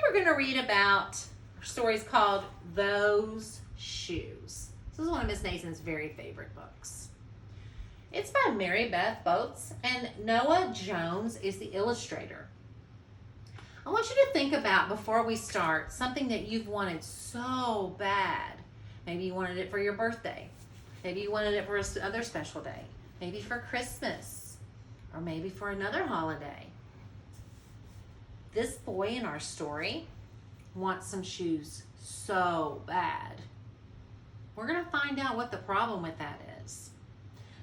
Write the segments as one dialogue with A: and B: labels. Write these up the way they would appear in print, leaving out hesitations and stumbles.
A: we're going to read about stories called Those Shoes. This is one of Miss Nason's very favorite books. It's by Mary Beth Boats, and Noah Jones is the illustrator. I want you to think about, before we start, something that you've wanted so bad. Maybe you wanted it for your birthday. Maybe you wanted it for another special day. Maybe for Christmas. Or maybe for another holiday. This boy in our story wants some shoes so bad. We're going to find out what the problem with that is.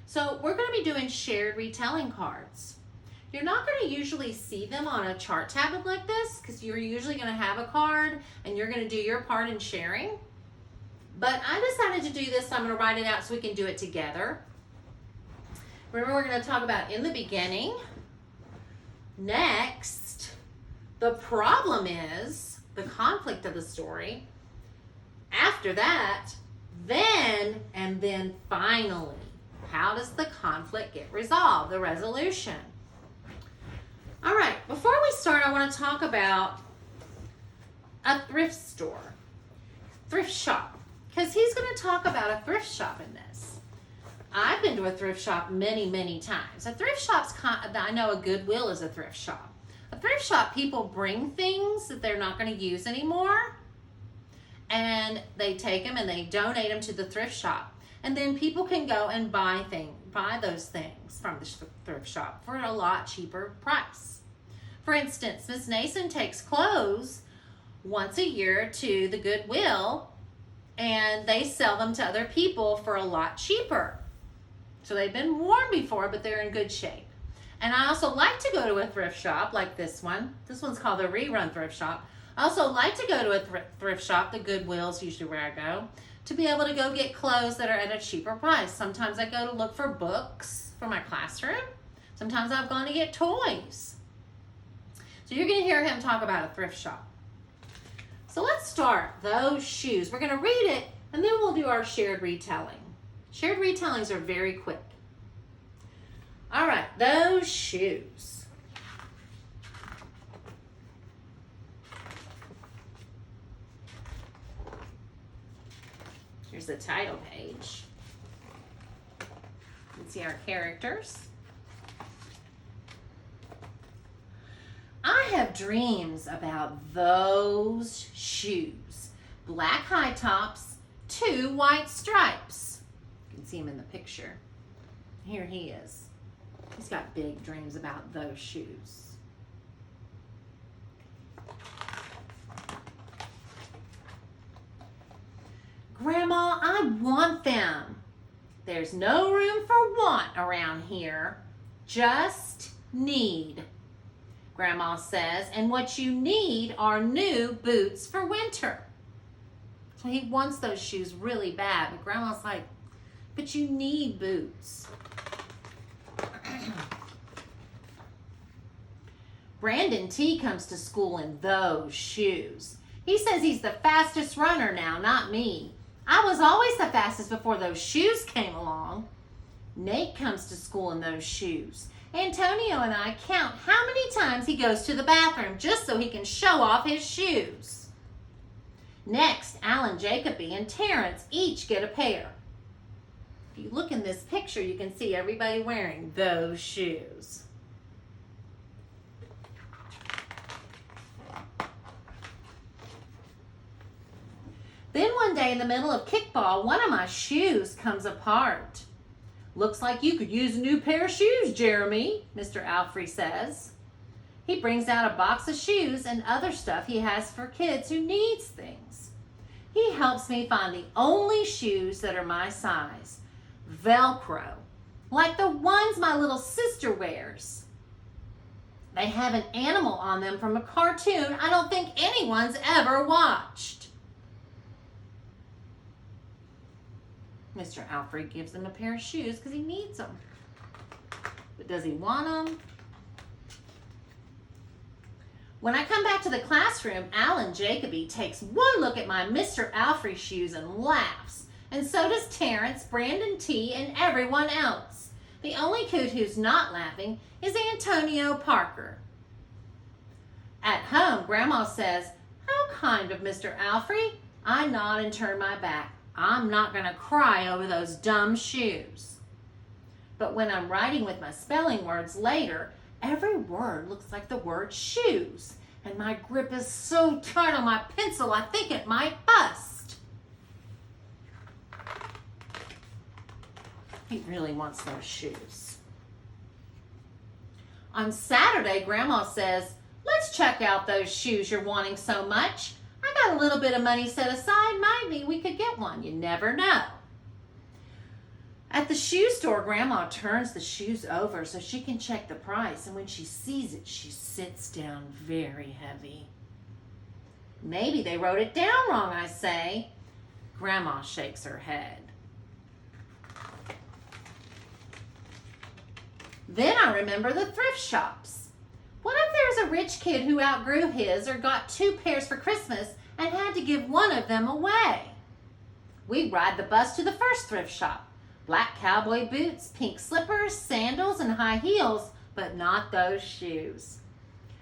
A: So we're going to be doing shared retelling cards. You're not going to usually see them on a chart tablet like this because you're usually going to have a card and you're going to do your part in sharing. But I decided to do this, so I'm going to write it out so we can do it together. Remember, we're going to talk about in the beginning. Next, the problem is the conflict of the story. After that, then, and then finally, how does the conflict get resolved, the resolution? All right, before we start, I want to talk about a thrift store, thrift shop, because he's going to talk about a thrift shop in this. I've been to a thrift shop many, many times. A thrift shop's, I know a Goodwill is a thrift shop. A thrift shop, people bring things that they're not going to use anymore, and they take them and they donate them to the thrift shop. And then people can go and buy those things from the thrift shop for a lot cheaper price. For instance, Miss Nason takes clothes once a year to the Goodwill, and they sell them to other people for a lot cheaper. So they've been worn before, but they're in good shape. And I also like to go to a thrift shop like this one. This one's called the Rerun Thrift Shop. I also like to go to a thrift shop, the Goodwill's usually where I go, to be able to go get clothes that are at a cheaper price. Sometimes I go to look for books for my classroom. Sometimes I've gone to get toys. So you're going to hear him talk about a thrift shop. So let's start Those Shoes. We're going to read it, and then we'll do our shared retelling. Shared retellings are very quick. All right, Those Shoes. Here's the title page. You can see our characters. I have dreams about those shoes. Black high tops, 2 white stripes. You can see him in the picture. Here he is. He's got big dreams about those shoes. Grandma, I want them. There's no room for want around here. Just need, Grandma says, and what you need are new boots for winter. So he wants those shoes really bad, but Grandma's like, but you need boots. Brandon T comes to school in those shoes. He says he's the fastest runner now, not me. I was always the fastest before those shoes came along. Nate comes to school in those shoes. Antonio and I count how many times he goes to the bathroom just so he can show off his shoes. Next, Alan Jacoby and Terrence each get a pair. If you look in this picture, you can see everybody wearing those shoes. Then one day in the middle of kickball, one of my shoes comes apart. Looks like you could use a new pair of shoes, Jeremy, Mr. Alfrey says. He brings out a box of shoes and other stuff he has for kids who needs things. He helps me find the only shoes that are my size. Velcro, like the ones my little sister wears. They have an animal on them from a cartoon I don't think anyone's ever watched. Mr. Alfred gives him a pair of shoes because he needs them. But does he want them? When I come back to the classroom, Alan Jacoby takes one look at my Mr. Alfred shoes and laughs. And so does Terrence, Brandon T, and everyone else. The only kid who's not laughing is Antonio Parker. At home, Grandma says, kind of Mr. Alfrey. I nod and turn my back. I'm not going to cry over those dumb shoes. But when I'm writing with my spelling words later, every word looks like the word shoes. And my grip is so tight on my pencil, I think it might bust. He really wants those shoes. On Saturday, Grandma says, let's check out those shoes you're wanting so much. I got a little bit of money set aside. Maybe we could get one. You never know. At the shoe store, Grandma turns the shoes over so she can check the price. And when she sees it, she sits down very heavy. Maybe they wrote it down wrong, I say. Grandma shakes her head. Then I remember the thrift shops. What if there's a rich kid who outgrew his or got 2 pairs for Christmas and had to give one of them away? We ride the bus to the first thrift shop. Black cowboy boots, pink slippers, sandals, and high heels, but not those shoes.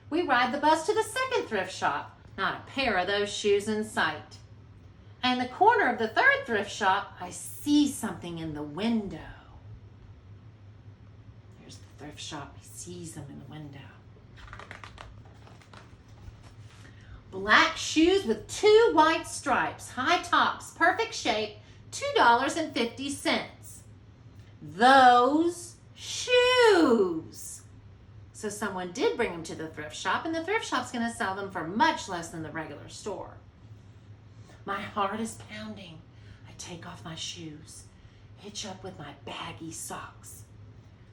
A: We ride the bus to the second thrift shop. Not a pair of those shoes in sight. And the corner of the third thrift shop, I see something in the window. There's the thrift shop. He sees them in the window. Black shoes with 2 white stripes, high tops, perfect shape, $2.50. Those shoes. So someone did bring them to the thrift shop, and the thrift shop's going to sell them for much less than the regular store. My heart is pounding. I take off my shoes, hitch up with my baggy socks.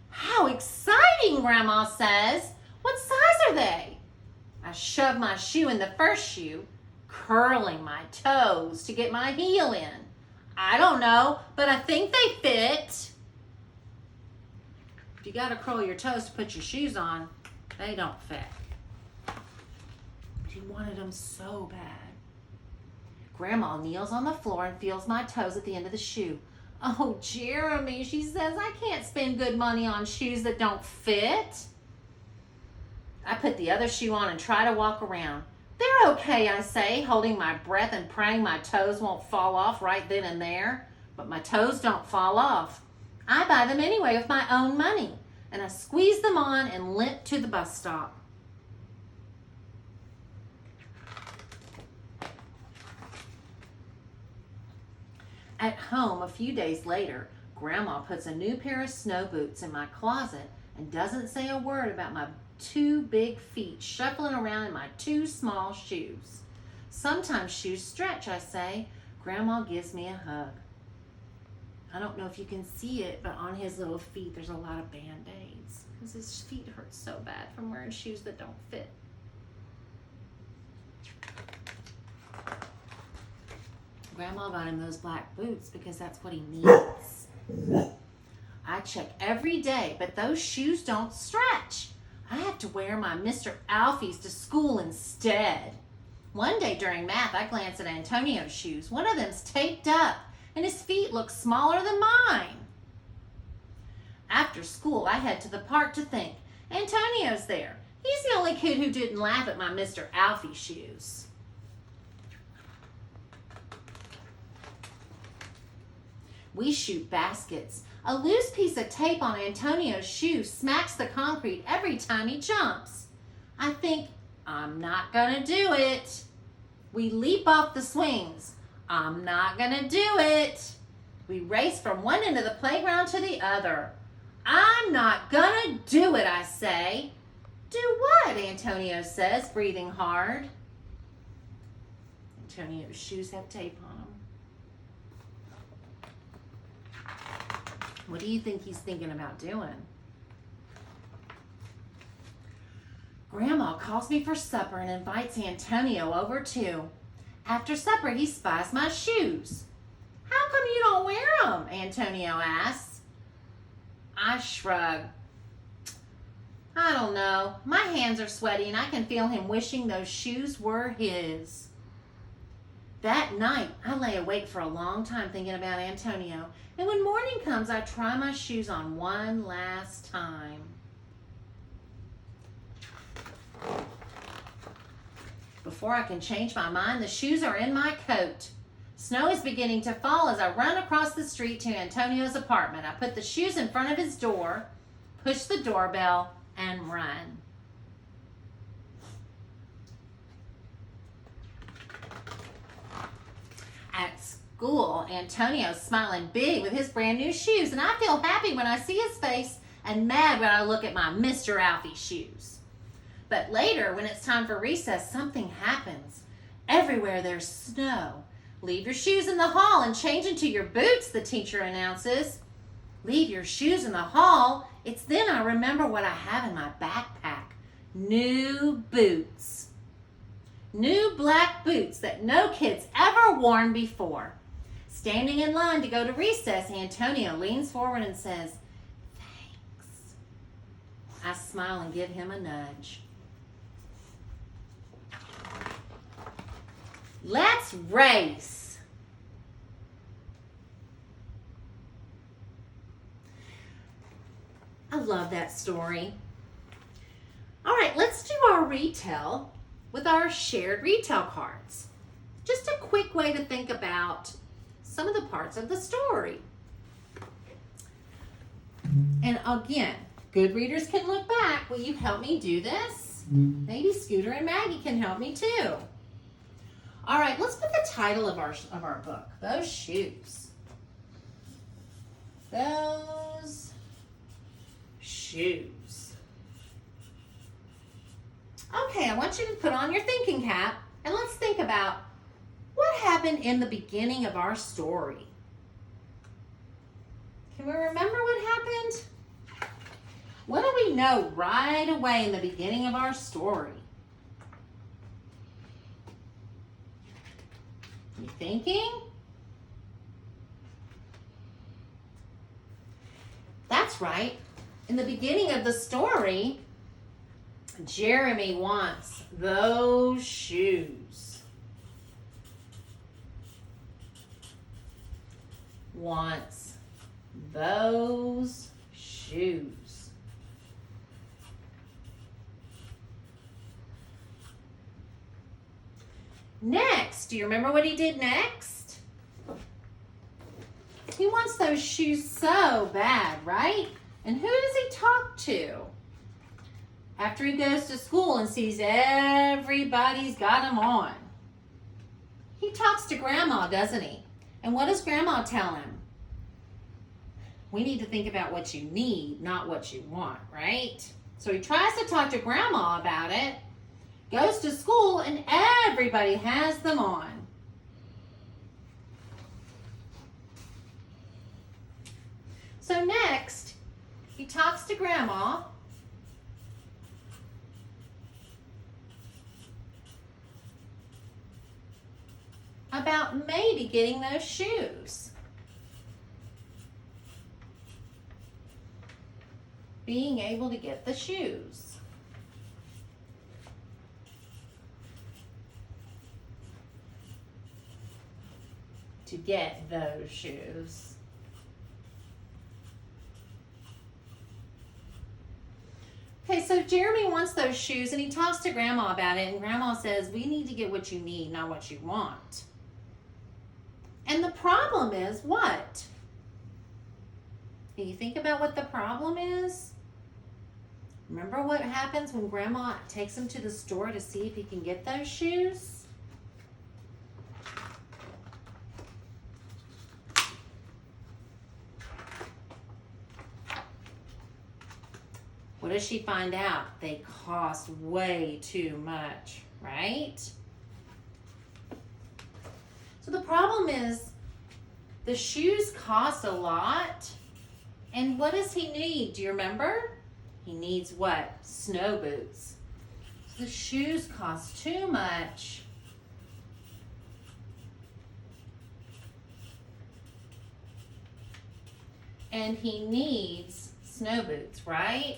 A: How exciting, Grandma says. What size are they? I shove my shoe in the first shoe, curling my toes to get my heel in. I don't know, but I think they fit. If you got to curl your toes to put your shoes on, they don't fit. But he wanted them so bad. Grandma kneels on the floor and feels my toes at the end of the shoe. Oh, Jeremy, she says, I can't spend good money on shoes that don't fit. I put the other shoe on and try to walk around. They're okay, I say, holding my breath and praying my toes won't fall off right then and there. But my toes don't fall off. I buy them anyway with my own money, and I squeeze them on and limp to the bus stop. At home, a few days later, Grandma puts a new pair of snow boots in my closet and doesn't say a word about my 2 big feet shuffling around in my 2 small shoes. Sometimes shoes stretch, I say. Grandma gives me a hug. I don't know if you can see it, but on his little feet there's a lot of Band-Aids because his feet hurt so bad from wearing shoes that don't fit. Grandma got him those black boots because that's what he needs. I check every day, but those shoes don't stretch. I have to wear my Mr. Alfie's to school instead. One day during math, I glance at Antonio's shoes. One of them's taped up, and his feet look smaller than mine. After school, I head to the park to think. Antonio's there. He's the only kid who didn't laugh at my Mr. Alfie shoes. We shoot baskets. A loose piece of tape on Antonio's shoe smacks the concrete every time he jumps. I think, I'm not gonna do it. We leap off the swings. I'm not gonna do it. We race from one end of the playground to the other. I'm not gonna do it, I say. Do what? Antonio says, breathing hard. Antonio's shoes have tape on them. What do you think he's thinking about doing? Grandma calls me for supper and invites Antonio over too. After supper, he spies my shoes. How come you don't wear them? Antonio asks. I shrug. I don't know. My hands are sweaty and I can feel him wishing those shoes were his. That night, I lay awake for a long time thinking about Antonio. And when morning comes, I try my shoes on one last time. Before I can change my mind, the shoes are in my coat. Snow is beginning to fall as I run across the street to Antonio's apartment. I put the shoes in front of his door, push the doorbell, and run. At school, Antonio's smiling big with his brand new shoes, and I feel happy when I see his face and mad when I look at my Mr. Alfie shoes. But later, when it's time for recess, something happens. Everywhere there's snow. Leave your shoes in the hall and change into your boots, the teacher announces. Leave your shoes in the hall? It's then I remember what I have in my backpack. New boots. New black boots that no kid's ever worn before. Standing in line to go to recess, Antonio leans forward and says, "Thanks." I smile and give him a nudge. Let's race. I love that story. All right, let's do our retell with our shared retell cards. Just a quick way to think about some of the parts of the story. And again, good readers can look back. Will you help me do this? Maybe Scooter and Maggie can help me too. All right, let's put the title of our book, Those Shoes. Those shoes. Okay, I want you to put on your thinking cap and let's think about what happened in the beginning of our story. Can we remember what happened? What do we know right away in the beginning of our story? You thinking? That's right. In the beginning of the story, Jeremy wants those shoes. Wants those shoes. Next, do you remember what he did next? He wants those shoes so bad, right? And who does he talk to? After he goes to school and sees everybody's got them on. He talks to Grandma, doesn't he? And what does Grandma tell him? We need to think about what you need, not what you want, right? So he tries to talk to Grandma about it, goes to school, and everybody has them on. So next, he talks to Grandma about maybe getting those shoes. Being able to get the shoes. To get those shoes. Okay, so Jeremy wants those shoes and he talks to Grandma about it, and Grandma says, we need to get what you need, not what you want. And the problem is what? Can you think about what the problem is? Remember what happens when Grandma takes him to the store to see if he can get those shoes? What does she find out? They cost way too much, right? So the problem is the shoes cost a lot. And what does he need? Do you remember? He needs what? Snow boots. So the shoes cost too much. And he needs snow boots, right?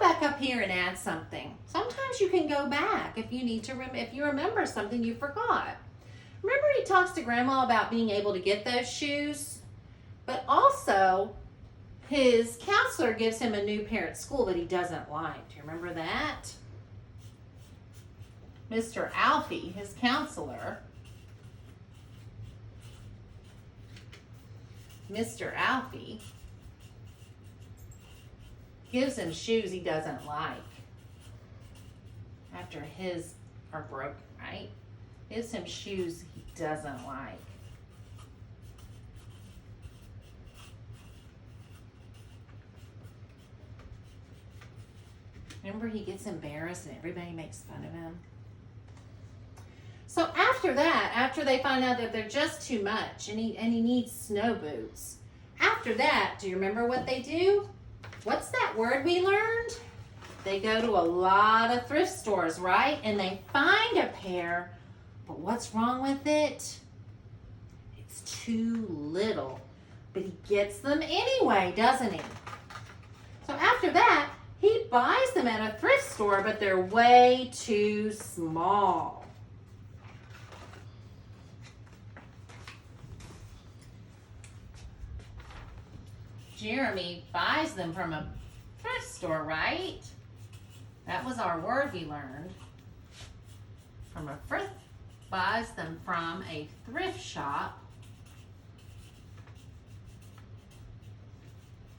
A: Back up here and add something. Sometimes you can go back if you need to if you remember something you forgot. Remember he talks to Grandma about being able to get those shoes, but also his counselor gives him a new pair at school that he doesn't like. Do you remember that? Mr. Alfie, his counselor, Mr. Alfie, gives him shoes he doesn't like after his are broken, right? Gives him shoes he doesn't like. Remember, he gets embarrassed and everybody makes fun of him. So after that, after they find out that they're just too much and he needs snow boots, after that, do you remember what they do? What's that word we learned? They go to a lot of thrift stores, right? And they find a pair, but what's wrong with it? It's too little. But he gets them anyway, doesn't he? So after that, he buys them at a thrift store, but they're way too small. Jeremy buys them from a thrift store, right? That was our word we learned. Buys them from a thrift shop.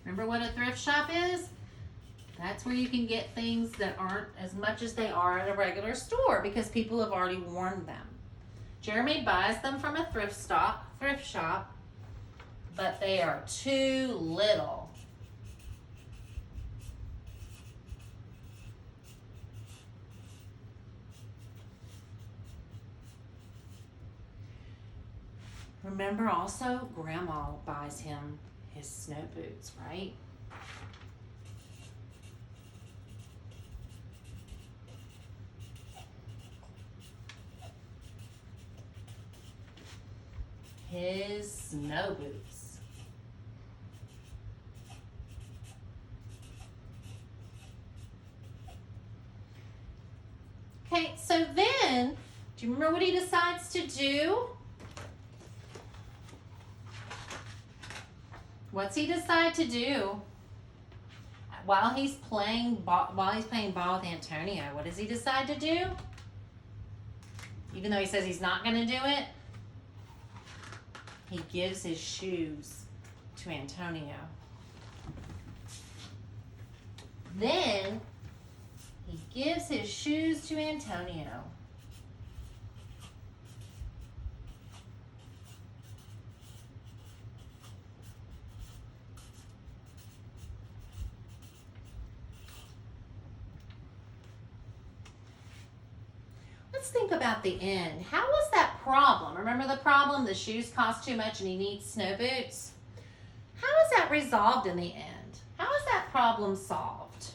A: Remember what a thrift shop is? That's where you can get things that aren't as much as they are at a regular store because people have already worn them. Jeremy buys them from a thrift shop, but they are too little. Remember also, Grandma buys him his snow boots, right? His snow boots. Okay, so then, do you remember what he decides to do? What's he decide to do while he's playing ball with Antonio? What does he decide to do? Even though he says he's not going to do it, he gives his shoes to Antonio. Then he gives his shoes to Antonio. Let's think about the end. How was that problem? Remember the problem? The shoes cost too much and he needs snow boots. How is that resolved in the end? How is that problem solved?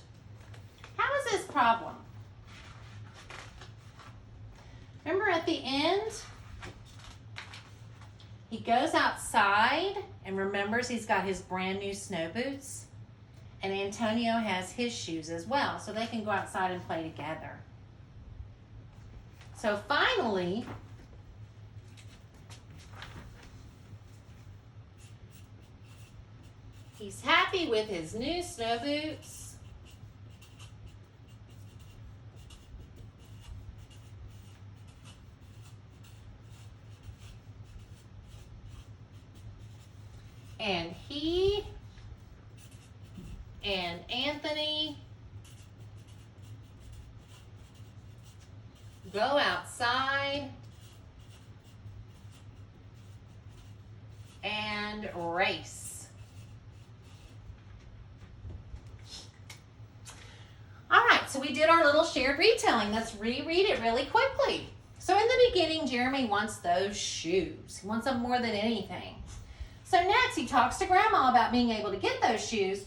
A: How is this problem? Remember at the end, he goes outside and remembers he's got his brand new snow boots, and Antonio has his shoes as well, so they can go outside and play together. So finally, he's happy with his new snow boots. And he and Anthony go outside and race. All right, so we did our little shared retelling. Let's reread it really quickly. So in the beginning, Jeremy wants those shoes. He wants them more than anything. So next, he talks to Grandma about being able to get those shoes,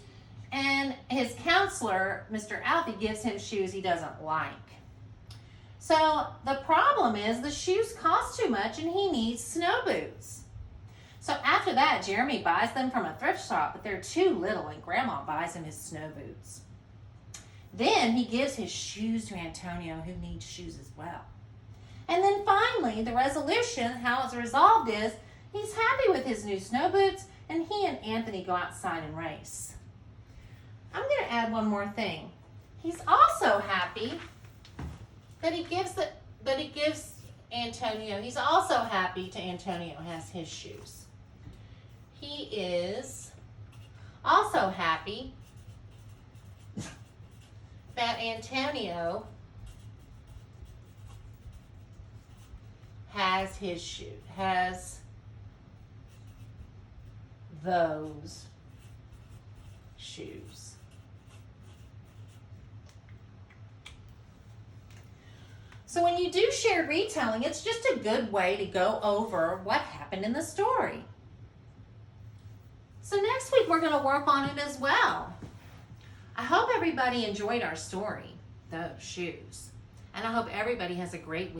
A: and his counselor, Mr. Alfie, gives him shoes he doesn't like. So the problem is the shoes cost too much and he needs snow boots. So after that, Jeremy buys them from a thrift shop, but they're too little, and Grandma buys him his snow boots. Then he gives his shoes to Antonio, who needs shoes as well. And then finally, the resolution, how it's resolved is, he's happy with his new snow boots, and he and Anthony go outside and race. I'm going to add one more thing. He's also happy that he gives Antonio, he's also happy to Antonio has his shoes. He is also happy that Antonio has his shoe, has those shoes. So when you do shared retelling, it's just a good way to go over what happened in the story. So next week we're going to work on it as well. I hope everybody enjoyed our story, those shoes. And I hope everybody has a great week.